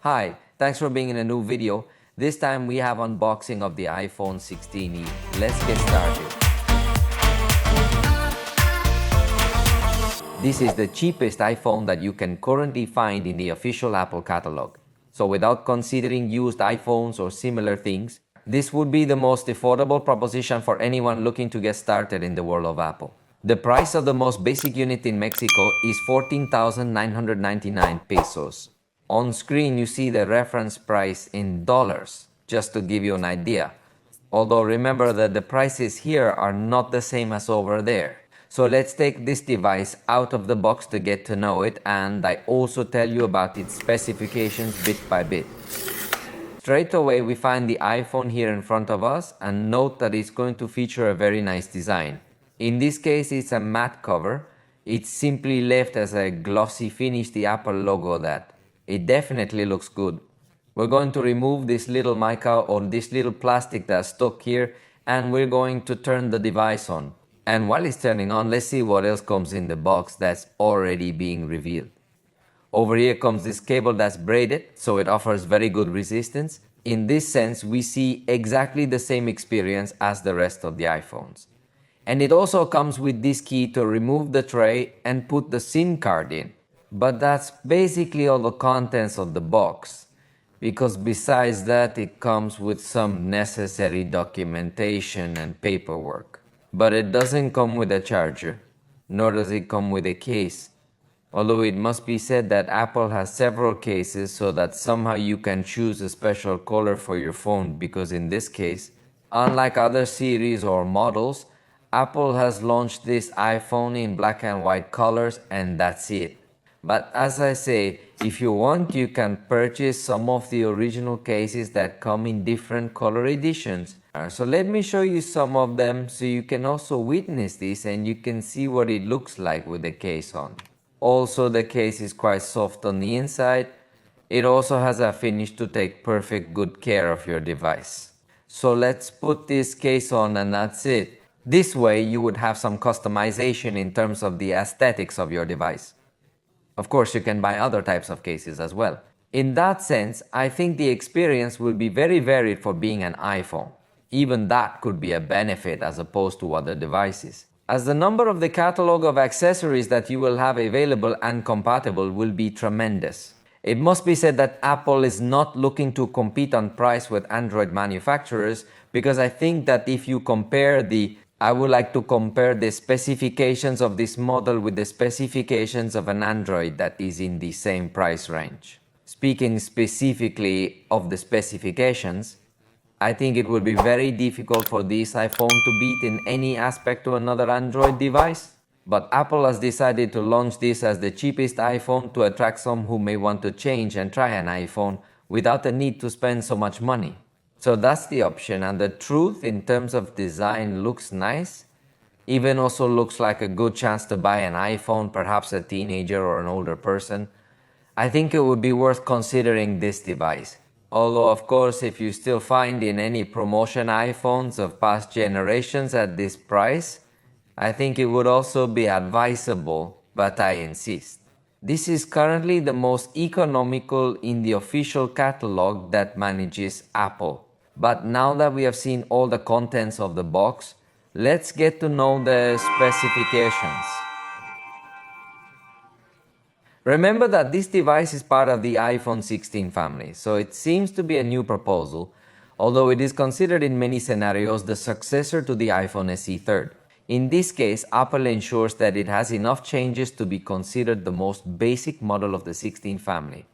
Hi, thanks for being in a new video. This time we have unboxing of the iPhone 16e. Let's get started. This is the cheapest iPhone that you can currently find in the official Apple catalog. So without considering used iPhones or similar things, this would be the most affordable proposition for anyone looking to get started in the world of Apple. The price of the most basic unit in Mexico is 14,999 pesos. On screen you see the reference price in dollars, just to give you an idea. Although remember that the prices here are not the same as over there. So let's take this device out of the box to get to know it, and I also tell you about its specifications bit by bit. Straight away we find the iPhone here in front of us, and note that it's going to feature a very nice design. In this case it's a matte cover. It's simply left as a glossy finish, the Apple logo that. It definitely looks good. We're going to remove this little mica or this little plastic that's stuck here, and we're going to turn the device on. And while it's turning on, let's see what else comes in the box that's already being revealed. Over here comes this cable that's braided, so it offers very good resistance. In this sense, we see exactly the same experience as the rest of the iPhones. And it also comes with this key to remove the tray and put the SIM card in. But that's basically all the contents of the box, because besides that it comes with some necessary documentation and paperwork. But it doesn't come with a charger, nor does it come with a case. Although it must be said that Apple has several cases so that somehow you can choose a special color for your phone, because in this case, unlike other series or models, Apple has launched this iPhone in black and white colors, and that's it. But as I say, if you want, you can purchase some of the original cases that come in different color editions. So let me show you some of them so you can also witness this and you can see what it looks like with the case on. Also, the case is quite soft on the inside. It also has a finish to take perfect good care of your device. So let's put this case on and that's it. This way you would have some customization in terms of the aesthetics of your device. Of course, you can buy other types of cases as well. In that sense, I think the experience will be very varied for being an iPhone. Even that could be a benefit as opposed to other devices, as the number of the catalog of accessories that you will have available and compatible will be tremendous. It must be said that Apple is not looking to compete on price with Android manufacturers, because I think that if you compare I would like to compare the specifications of this model with the specifications of an Android that is in the same price range. Speaking specifically of the specifications, I think it would be very difficult for this iPhone to beat in any aspect to another Android device. But Apple has decided to launch this as the cheapest iPhone to attract some who may want to change and try an iPhone without the need to spend so much money. So that's the option, and the truth in terms of design looks nice. Even also looks like a good chance to buy an iPhone, perhaps a teenager or an older person. I think it would be worth considering this device. Although of course if you still find in any promotion iPhones of past generations at this price, I think it would also be advisable, but I insist. This is currently the most economical in the official catalog that manages Apple. But now that we have seen all the contents of the box, let's get to know the specifications. Remember that this device is part of the iPhone 16 family, so it seems to be a new proposal, although it is considered in many scenarios the successor to the iPhone SE 3rd. In this case, Apple ensures that it has enough changes to be considered the most basic model of the 16 family,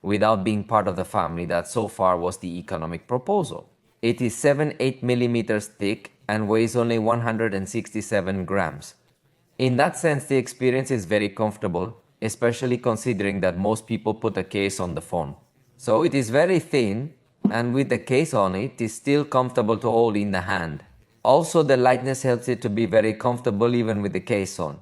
without being part of the family that so far was the economic proposal. It is 7-8 millimeters thick and weighs only 167 grams. In that sense, the experience is very comfortable, especially considering that most people put a case on the phone. So it is very thin, and with the case on it is still comfortable to hold in the hand. Also, the lightness helps it to be very comfortable even with the case on.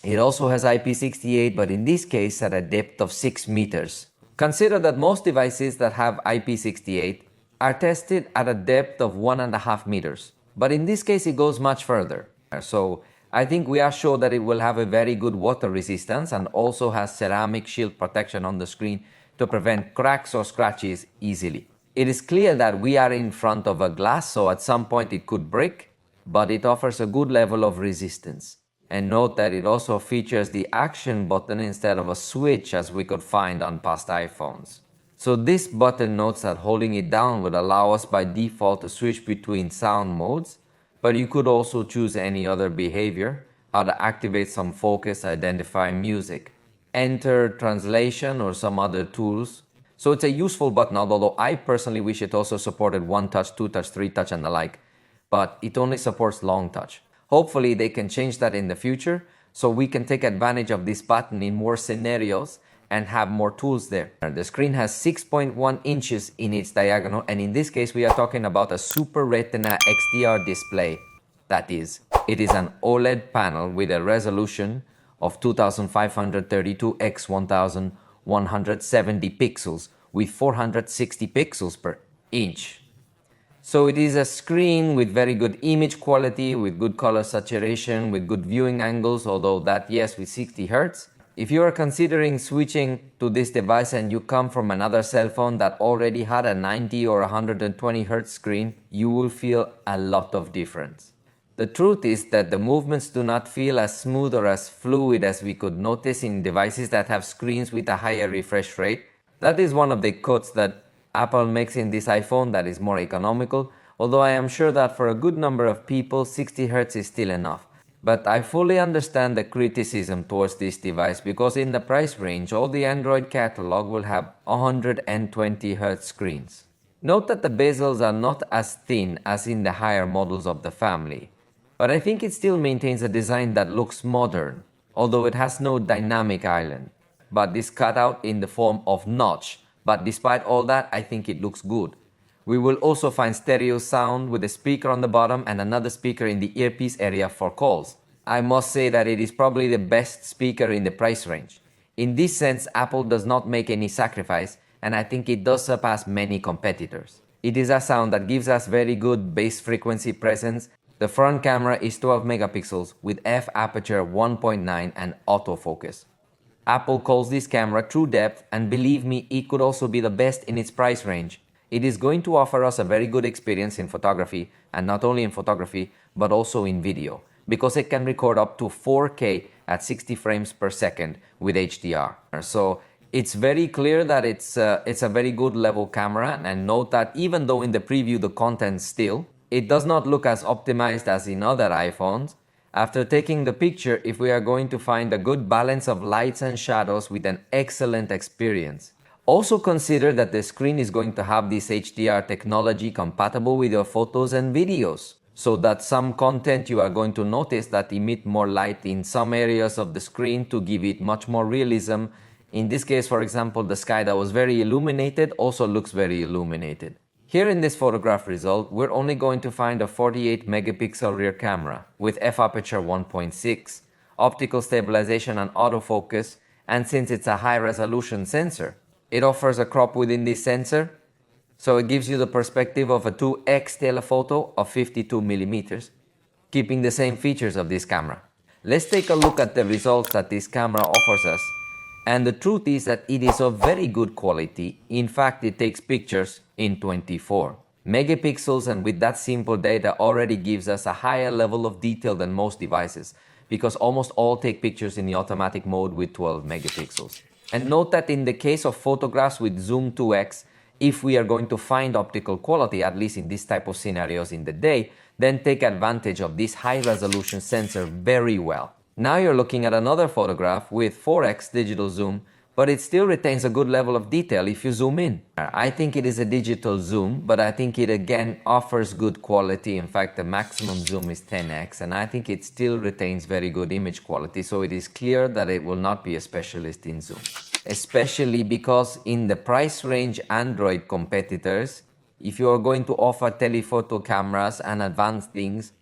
It also has IP68, but in this case at a depth of 6 meters. Consider that most devices that have IP68 are tested at a depth of 1.5 meters. But in this case it goes much further. So I think we are sure that it will have a very good water resistance and also has ceramic shield protection on the screen to prevent cracks or scratches easily. It is clear that we are in front of a glass, so at some point it could break, but it offers a good level of resistance. And note that it also features the action button instead of a switch as we could find on past iPhones. So this button notes that holding it down would allow us by default to switch between sound modes, but you could also choose any other behavior, how to activate some focus, identify music, enter translation or some other tools. So it's a useful button, although I personally wish it also supported 1-touch, 2-touch, 3-touch and the like, but it only supports long touch. Hopefully they can change that in the future so we can take advantage of this button in more scenarios and have more tools there. The screen has 6.1 inches in its diagonal, and in this case we are talking about a Super Retina XDR display. That is, it is an OLED panel with a resolution of 2532 x 1170 pixels with 460 pixels per inch. So it is a screen with very good image quality, with good color saturation, with good viewing angles, although that, yes, with 60 Hz. If you are considering switching to this device and you come from another cell phone that already had a 90 or 120 Hz screen, you will feel a lot of difference. The truth is that the movements do not feel as smooth or as fluid as we could notice in devices that have screens with a higher refresh rate. That is one of the cuts that Apple makes in this iPhone that is more economical, although I am sure that for a good number of people 60 Hz is still enough. But I fully understand the criticism towards this device because in the price range all the Android catalog will have 120 Hz screens. Note that the bezels are not as thin as in the higher models of the family, but I think it still maintains a design that looks modern, although it has no dynamic island, but is cut out in the form of notch. But despite all that, I think it looks good. We will also find stereo sound with a speaker on the bottom and another speaker in the earpiece area for calls. I must say that it is probably the best speaker in the price range. In this sense, Apple does not make any sacrifice, and I think it does surpass many competitors. It is a sound that gives us very good bass frequency presence. The front camera is 12 megapixels with f-aperture 1.9 and autofocus. Apple calls this camera true depth, and believe me, it could also be the best in its price range. It is going to offer us a very good experience in photography, and not only in photography, but also in video, because it can record up to 4K at 60 frames per second with HDR. So it's very clear that it's a very good level camera, and note that even though in the preview the content still, it does not look as optimized as in other iPhones. After taking the picture, if we are going to find a good balance of lights and shadows with an excellent experience. Also consider that the screen is going to have this HDR technology compatible with your photos and videos, so that some content you are going to notice that emit more light in some areas of the screen to give it much more realism. In this case, for example, the sky that was very illuminated also looks very illuminated. Here in this photograph result, we're only going to find a 48 megapixel rear camera with f-aperture 1.6, optical stabilization and autofocus, and since it's a high resolution sensor, it offers a crop within this sensor, so it gives you the perspective of a 2x telephoto of 52 millimeters, keeping the same features of this camera. Let's take a look at the results that this camera offers us. And the truth is that it is of very good quality. In fact, it takes pictures in 24 megapixels, and with that simple data already gives us a higher level of detail than most devices, because almost all take pictures in the automatic mode with 12 megapixels. And note that in the case of photographs with zoom 2x, if we are going to find optical quality, at least in this type of scenarios in the day, then take advantage of this high resolution sensor very well. Now you're looking at another photograph with 4x digital zoom, but it still retains a good level of detail if you zoom in. I think it is a digital zoom, but I think it again offers good quality. In fact, the maximum zoom is 10x, and I think it still retains very good image quality, so it is clear that it will not be a specialist in zoom. Especially because in the price range Android competitors, if you are going to offer telephoto cameras and advanced things,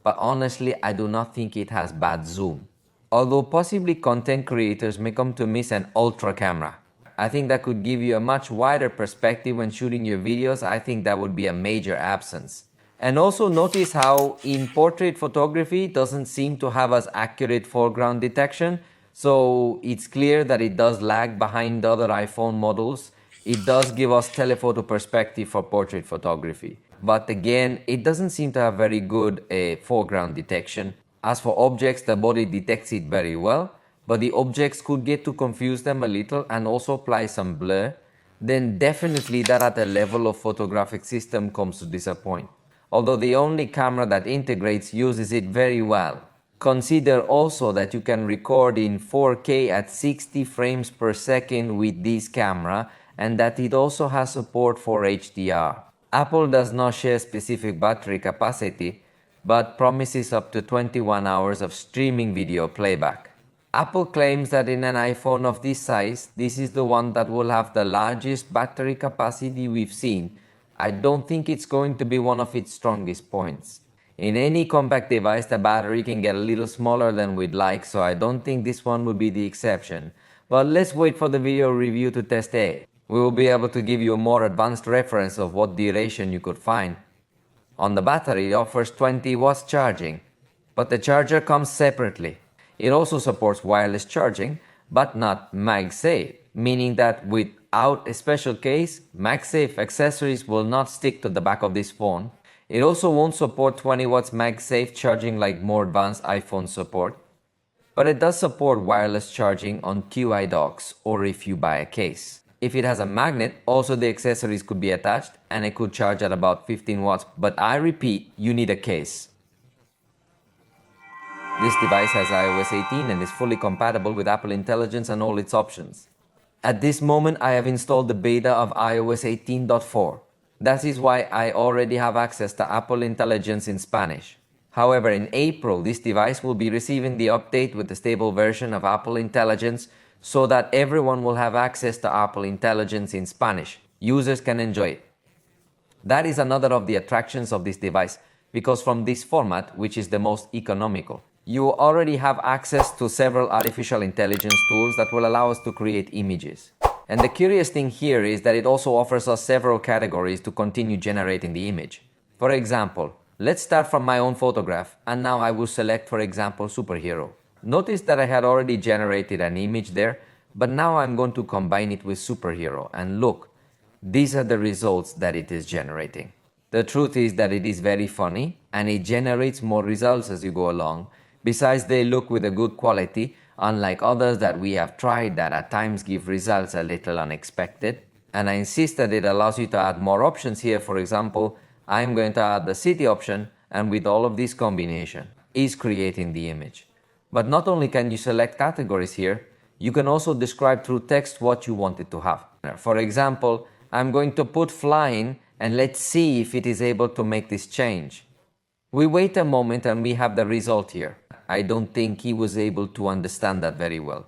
but honestly, I do not think it has bad zoom. Although possibly content creators may come to miss an ultra camera. I think that could give you a much wider perspective when shooting your videos. I think that would be a major absence. And also notice how in portrait photography it doesn't seem to have as accurate foreground detection. So it's clear that it does lag behind other iPhone models. It does give us telephoto perspective for portrait photography. But again, it doesn't seem to have very good foreground detection. As for objects, the body detects it very well, but the objects could get to confuse them a little and also apply some blur. Then definitely that at the level of photographic system comes to disappoint. Although the only camera that integrates uses it very well. Consider also that you can record in 4K at 60 frames per second with this camera, and that it also has support for HDR. Apple does not share specific battery capacity, but promises up to 21 hours of streaming video playback. Apple claims that in an iPhone of this size, this is the one that will have the largest battery capacity we've seen. I don't think it's going to be one of its strongest points. In any compact device, the battery can get a little smaller than we'd like, so I don't think this one will be the exception. But let's wait for the video review to test it. We will be able to give you a more advanced reference of what duration you could find. On the battery, it offers 20 watts charging, but the charger comes separately. It also supports wireless charging, but not MagSafe, meaning that without a special case, MagSafe accessories will not stick to the back of this phone. It also won't support 20 watts MagSafe charging like more advanced iPhones support, but it does support wireless charging on QI docks or if you buy a case. If it has a magnet, also the accessories could be attached and it could charge at about 15 watts, but I repeat, you need a case. This device has iOS 18 and is fully compatible with Apple Intelligence and all its options. At this moment, I have installed the beta of iOS 18.4. That is why I already have access to Apple Intelligence in Spanish. However, in April, this device will be receiving the update with the stable version of Apple Intelligence so that everyone will have access to Apple Intelligence in Spanish. Users can enjoy it. That is another of the attractions of this device, because from this format, which is the most economical, you already have access to several artificial intelligence tools that will allow us to create images. And the curious thing here is that it also offers us several categories to continue generating the image. For example, let's start from my own photograph, and now I will select, for example, superhero. Notice that I had already generated an image there, but now I'm going to combine it with superhero, and look, these are the results that it is generating. The truth is that it is very funny, and it generates more results as you go along. Besides, they look with a good quality, unlike others that we have tried that at times give results a little unexpected. And I insist that it allows you to add more options here. For example, I'm going to add the city option, and with all of this combination is creating the image. But not only can you select categories here, you can also describe through text what you want it to have. For example, I'm going to put flying, and let's see if it is able to make this change. We wait a moment and we have the result here. I don't think he was able to understand that very well.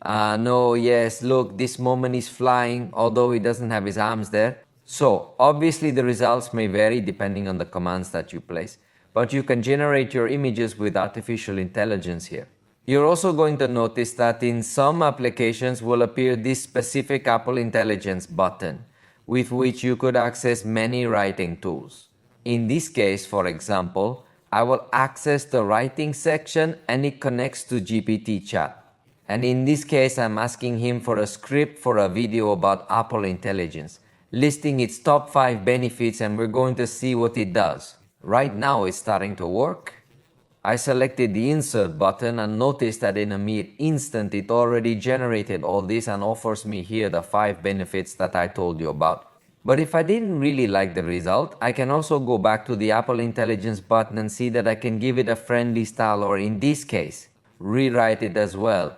No, yes, look, this moment is flying, although he doesn't have his arms there. So, obviously the results may vary depending on the commands that you place, but you can generate your images with artificial intelligence here. You're also going to notice that in some applications will appear this specific Apple Intelligence button, with which you could access many writing tools. In this case, for example, I will access the writing section and it connects to GPT chat. And in this case, I'm asking him for a script for a video about Apple Intelligence, listing its top 5 benefits, and we're going to see what it does. Right now it's starting to work. I selected the insert button and noticed that in a mere instant it already generated all this and offers me here the 5 benefits that I told you about. But if I didn't really like the result, I can also go back to the Apple Intelligence button and see that I can give it a friendly style, or in this case, rewrite it as well.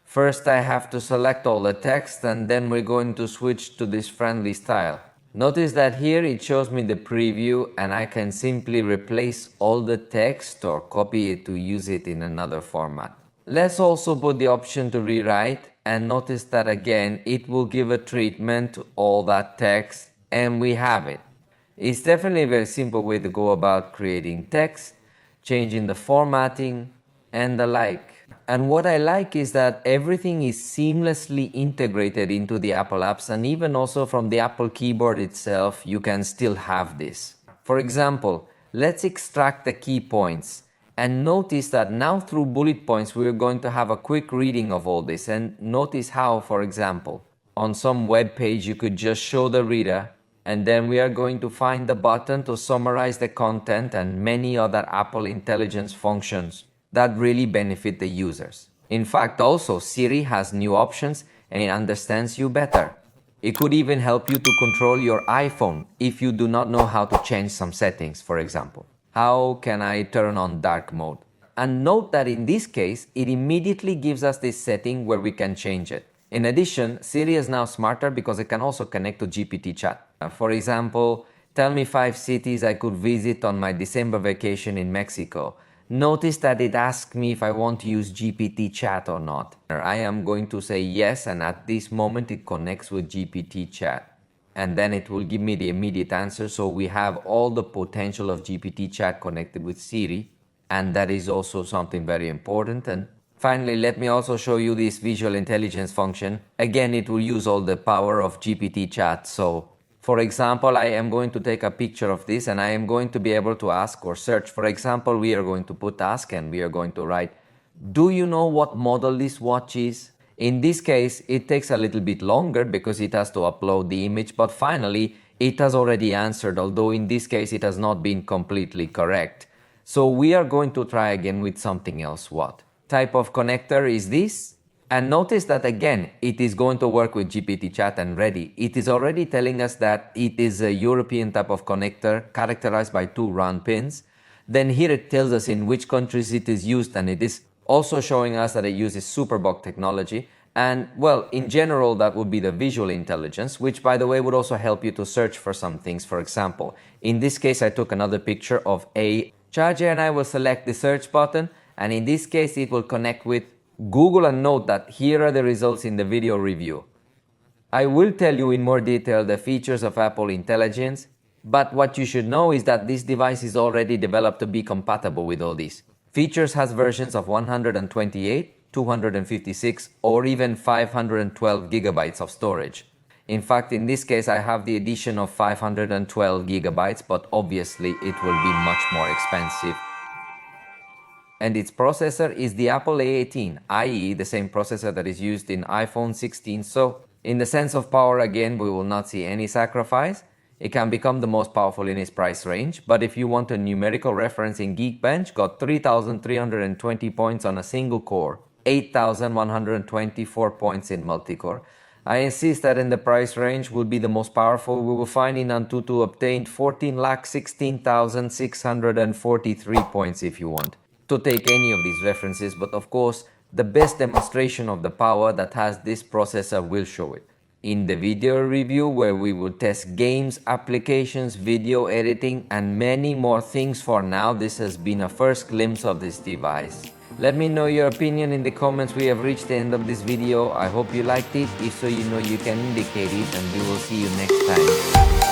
First I have to select all the text, and then we're going to switch to this friendly style. Notice that here it shows me the preview, and I can simply replace all the text or copy it to use it in another format. Let's also put the option to rewrite, and notice that again it will give a treatment to all that text, and we have it. It's definitely a very simple way to go about creating text, changing the formatting, and the like. And what I like is that everything is seamlessly integrated into the Apple apps, and even also from the Apple keyboard itself, you can still have this. For example, let's extract the key points. And notice that now through bullet points, we're going to have a quick reading of all this. And notice how, for example, on some web page, you could just show the reader, and then we are going to find the button to summarize the content and many other Apple Intelligence functions that really benefit the users. In fact, also, Siri has new options and it understands you better. It could even help you to control your iPhone if you do not know how to change some settings, for example. How can I turn on dark mode? And note that in this case, it immediately gives us this setting where we can change it. In addition, Siri is now smarter because it can also connect to GPT chat. For example, tell me 5 cities I could visit on my December vacation in Mexico. Notice that it asks me if I want to use GPT chat or not. I am going to say yes, and at this moment it connects with GPT chat. And then it will give me the immediate answer, so we have all the potential of GPT chat connected with Siri, and that is also something very important. And finally, let me also show you this visual intelligence function. Again, it will use all the power of GPT chat. So for example, I am going to take a picture of this and I am going to be able to ask or search. For example, we are going to put ask and we are going to write, do you know what model this watch is? In this case, it takes a little bit longer because it has to upload the image, but finally, it has already answered, although in this case, it has not been completely correct. So we are going to try again with something else. What type of connector is this? And notice that again, it is going to work with GPT chat and ready. It is already telling us that it is a European type of connector characterized by 2 round pins. Then here it tells us in which countries it is used, and it is also showing us that it uses Superbook technology. And well, in general, that would be the visual intelligence, which by the way would also help you to search for some things. For example, in this case, I took another picture of a charger and I will select the search button. And in this case, it will connect with Google, and note that here are the results in the video review. I will tell you in more detail the features of Apple Intelligence, but what you should know is that this device is already developed to be compatible with all these. Features has versions of 128, 256, or even 512 gigabytes of storage. In fact, in this case, I have the edition of 512 gigabytes, but obviously it will be much more expensive. And its processor is the Apple A18, i.e. the same processor that is used in iPhone 16. So in the sense of power, again, we will not see any sacrifice. It can become the most powerful in its price range, but if you want a numerical reference, in Geekbench got 3,320 points on a single core, 8,124 points in multi-core. I insist that in the price range will be the most powerful. We will find in Antutu obtained 14,16,643 points if you want to take any of these references, but of course, the best demonstration of the power that has this processor will show it in the video review, where we will test games, applications, video editing, and many more things. For now, this has been a first glimpse of this device. Let me know your opinion in the comments. We have reached the end of this video. I hope you liked it. If so, you know you can indicate it, and we will see you next time.